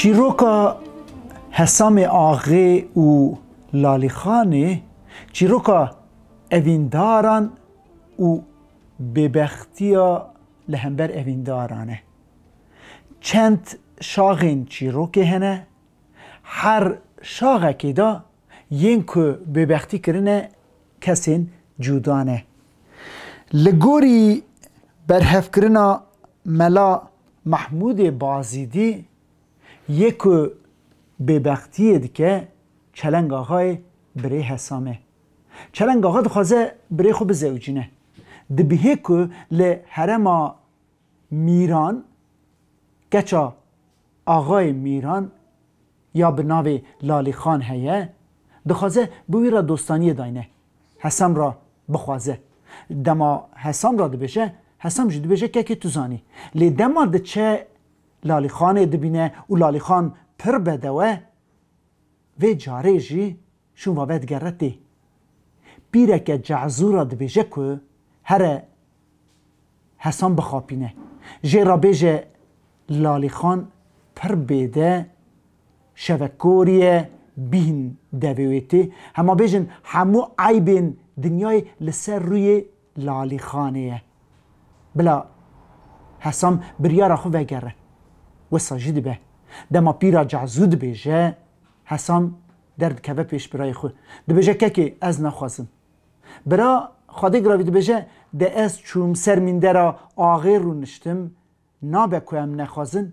چیروکا حسام آغی و لالیخانه چیروکا اوینداران و ببختیا لهمبر اویندارانه چند شاغین چیروکه هنه هر شاغه که دا ین که ببختی کرنه کسین جودانه لگوری برهف کرنا ملا محمود بازیدی یکو ببختیه دیگه چلنگ آقای بری حسامه چلنگ آقا دخوازه بری خوب زوجینه دبیه که لحرم میران گچا آقای میران یا به ناو لالی خان هیه دخوازه بوی را دوستانی داینه حسام را بخوازه دما حسام را دبشه حسام جدی بشه که توزانی لی دما ده چه لالی خانه دبینه و لالی خان پر بدوه و جاره جی شون وابد گرده بیره که جعزو را دبشه که هر حسام بخوابینه جه را بشه لالی خان پر بده شوکوریه بین دویتی هما بجن همو عیبین دنیای لسر روی لالی خانه بلا حسام بریارا خو وگره و ساجد به دما پیرا جعزود بیجه حسام درد که پیش برای خو ده بیجه که از نخوازم برا خواده گراوی ده بیجه ده از چوم سر منده را آغیر رو نشتم نابه کویم نخوازن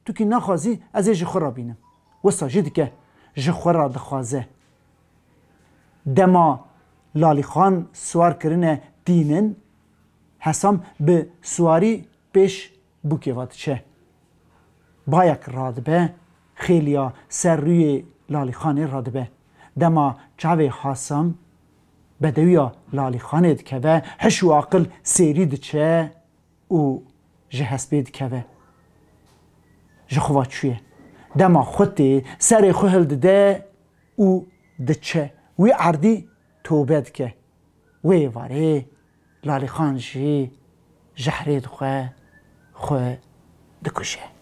تو که نخوازی از جخور را بینم و ساجد که جخور را دخوازه دما لالی خان سوار کرنه دینن حسام به سواری پیش بوکه واد چه بایک رادبه خیلیا سر روی لالی خانه رادبه دما چاوی حسام بدویا لالی خانه دکوه حشو عقل سیری دچه و جهست بید که جخوات چویه دما خودی سر خوهل ده و دچه وی عردی توبد که وی واره لالی خان جی جحرید خواه دکشه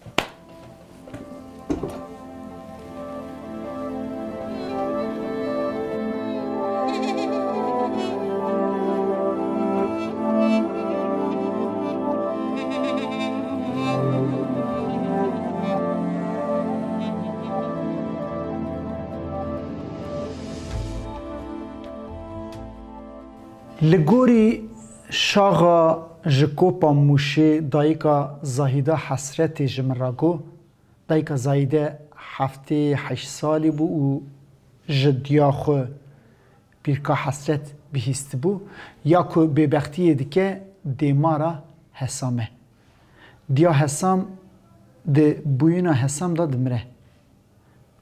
لگوری شاغا جکوپا موشه دایکا زاهیده حسرت جمراگو دایکا زاهیده هفته 8 سالی بو و جدیا خو بیرکا حسرت بهیست بو یا که ببختی دیگه دیمارا حسامه دیا حسام ده بوینا حسام دا دمره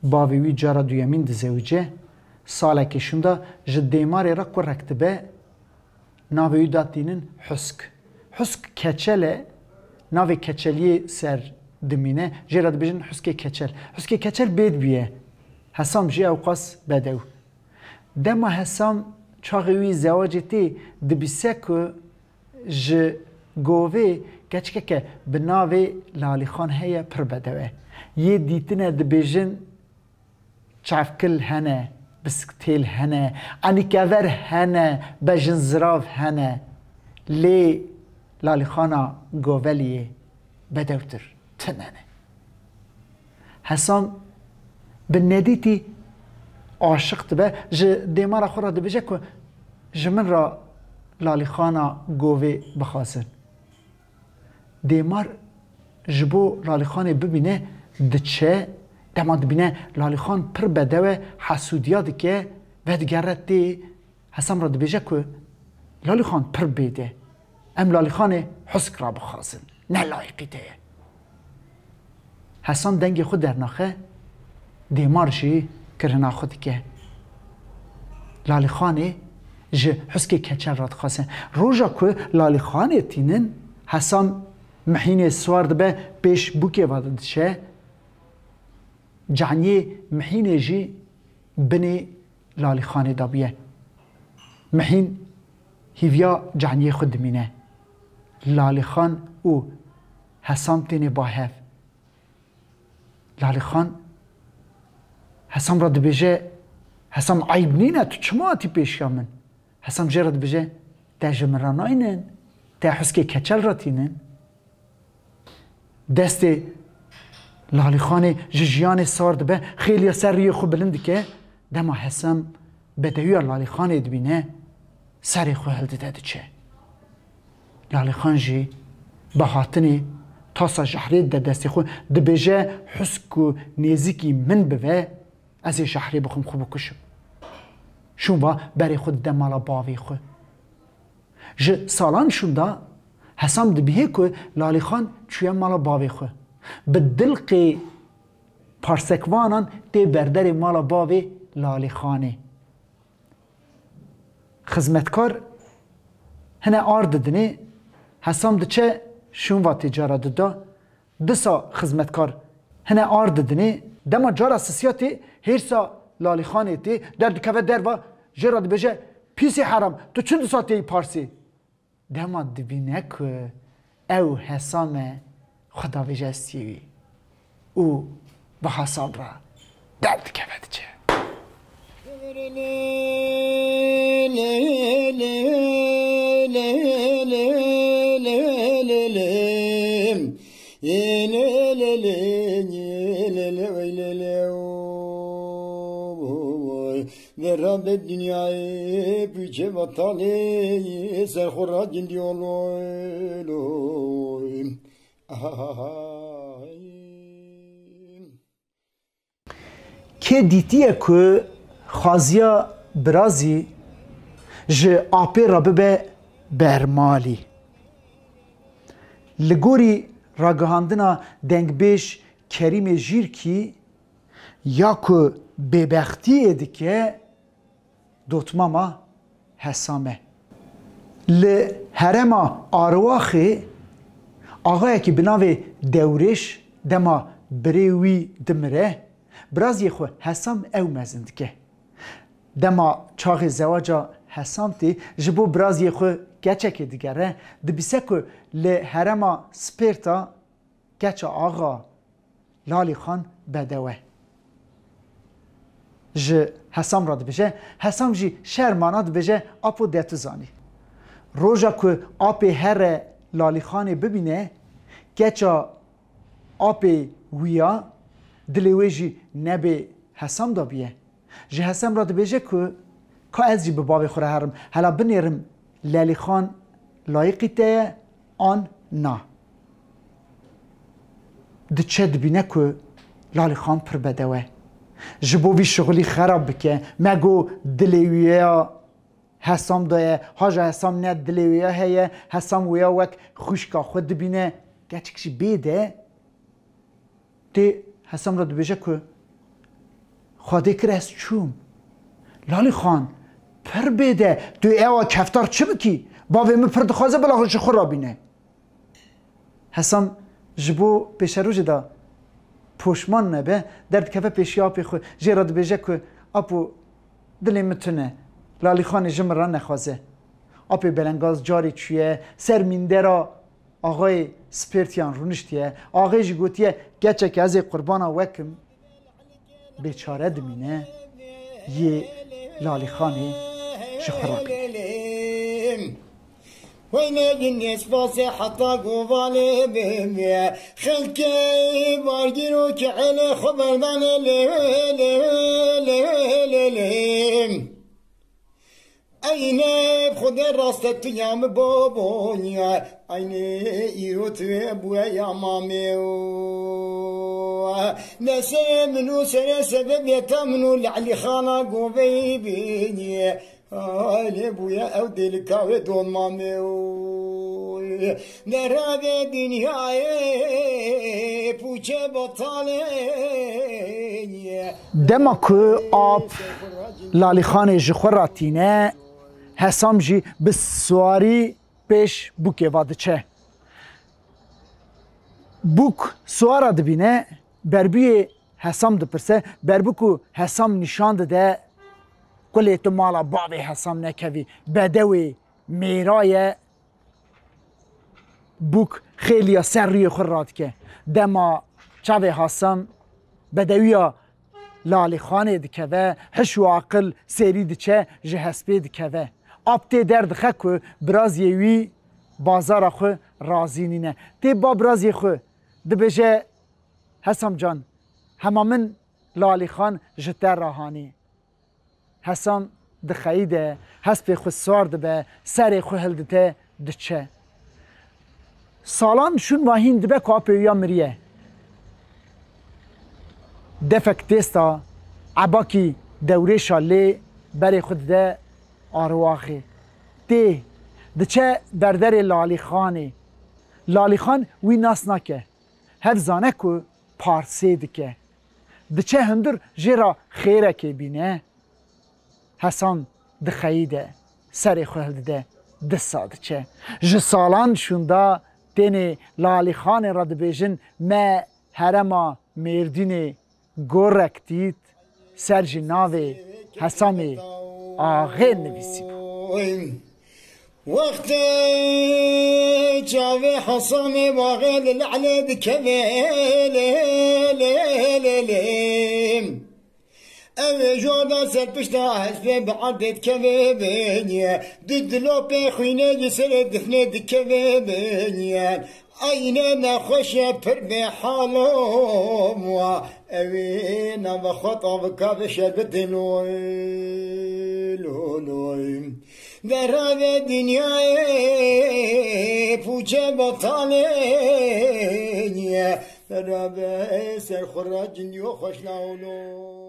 باویوی جارا دویمین ده زوجه ساله کشون دا جدیماری را که رکتبه ناوی داد دینن حسک کچله ناوی کچلی سر دمینه جراد بجن حسک کچل بید بیه حسام جی اوقاس بدو دما حسام چاقوی زواجتی دبیسه که ج گوه گچکه که به ناوی لالی خان هیا پر بدوه یه دیتنه دبیجن چافکل هنه بسکتیل هنه انیکاور هنه بجن زراف هنه لی لالی خانا گوولیه بدوتر تننه حسام به ندیتی عاشق به دیمارا خورا ده بجه که جمن را لالی خانا گوه بخواسن دیمار جبو لالی خانه ببینه ده چه دما دبینه لالی خان پر بدوه حسودیاده که ودگرد دی حسام را دبیجه که لالی خان پر بیده ام لالی خان حسک را بخواسن نه لایقی ده حسام دنگ خود در ناخه دیمار جی کرنا خود که لالی خانه جه حسک کچل را دخواسن روژا که لالی خانه تینن حسام محین سوار دبه پیش بوکه واده شه جعنی محین جی بنی لالی خانه دابیه محین هیویا جعنی خود مینه لالی خان او حسام تینه با هف لالی خان حسام را دبیجه حسام عیب نینه تو چما آتی پیش من حسام جه را دبیجه ده جمران آینن ده حسکه کچل را تینن دست لالی خان جیان سارد به خیلی سر ریه خوب بلند که دما حسام بدهی لالی خان دبینه سری خو هلده داده چه لالی خان جی به هاتنی تاسا شهری ده دستی خو دبیجه حسک و نیزیکی من بوه از شهری بخوم خوب کشم شون با بری خود ده مالا باوی خو ج سالان شون دا حسام دبیه که لالی خان چوی مالا باوی خو به دلق پارسکوانان ده بردر مالا باوی لالی خانه خدمتکار هنه آرد دنی حسام ده چه شون و تجارت دا دسا خدمتکار هنه آرد دنی دما جارا سسیاتی هرسا لالی خانه تی در دکوه در و جرا بجه پیسی حرام تو چند ساعتی پارسی دما دبینه که او حسام خدا وجه سیوی او به حساب را در دکوه چه رب الدنيا بيجي بطالي سخرا جندي الله که دیتیه که خازیا برازی جه آپی را به برمالی لگوری راگهاندنا دنگبیش کریم جیر کی یا که ببختی ادکه دوتماما حسامه لحرما آرواخی آقای که بناوی دورش دما بریوی دمره برازی خو حسام او مزند که دما چاق زواجا حسام تی جبو برازی خو گچه که دیگره دبیسه که لحرما سپیرتا گچه آقا لالی خان بدوه ج حسام را بجه حسام جی شرمانات بجه آپو دتو زانی روژا که آپی هر لالی خانه ببینه گچه آپی ویا دلیوی جی نبی حسام دا بیه جی حسام را بجه که از جی ببابی خوره هرم حالا بنیرم لالی خان لایقی ته آن نا ده چه دبینه که لالی خان پر بدوه جبوی شغلی خراب بکه مگو دلیویه حسام دایه هاجا حسام نه دلیویه هیه حسام ویا وک خوشکا خود دبینه گچکشی بیده دی حسام را دبیجه که خواده کره از چوم لالی خان پر بیده دو ایوا کفتار چه بکی باوی من پر دخوازه بلا خوش خور را بینه حسام جبو پیشروج دا پوشمان نبه درد کفه پیشی آپی خود جیراد بیجه که آپو دلی متونه لالی خان جمران نخوازه آپی بلنگاز جاری چویه سر مینده را آقای سپیرتیان رونشتیه آقای جی گوتیه گچه که از قربانا وکم بیچاره دمینه یه لالی خانی شخرا وينه الناس باصي حتى قوالي بيميا خلكي بارجينو كعلي خبر من أين بخد راستة تيام بابونيا أين يروت بويا يا مامي نسي منو سنة سبب يتمنو لعلي خانا قوبي بيني Ali buya evdeli kahve donmamı Nerabe dünyayı puçe batale Dema ku ab Lali Khan ji xweratîne Hesam jî bi swarî pêş bûkê va diçe bûk swara dibîne berbiyê Hesam dipirse berbû ku Hesam nîşan dide kulê tu mala bavê Hesam nekevî bedewê mêraye bûk xêliya ser rûyê xwe radike dema çavê Hesam بدویا لالی خانه دکوه حش و عقل سری دچه جهسپی دکوه آبته درد خه که برازیوی بازار خو رازی نینه تی با برازی خو دبجه حسام جان همامن لالی خان جتر راهانی حسام دخیده حسب خو سوار دبه سر خو هلدته دچه سالان شون واهین دبه کاپویا مریه دفک تستا عباکی دوره شاله بری خود ده آرواخی تی دچه بردر لالی خانه لالی خان وی ناس نکه هف زانه که پارسی دکه دچه هندر جرا خیره که بینه حسان دخیده سر خوهل ده دسا دچه جسالان شونده تینه لالی خانه را دبیجن ما هرما مردین گورکتیت سرج ناوی حسام آغه نویسی وقت جاوي حصامي واغيل العلي بكبيل أنا جودا سلبشتا حسبي بعبد كبيبنيا ضد لوبي خوينا يسر دفني دكبيبنيا أين نخش بربي حالهم وأوين بخطب كابش بدلوي در هذه دنیای پوچه بطاله در هذه سر خراج و خوش ناولو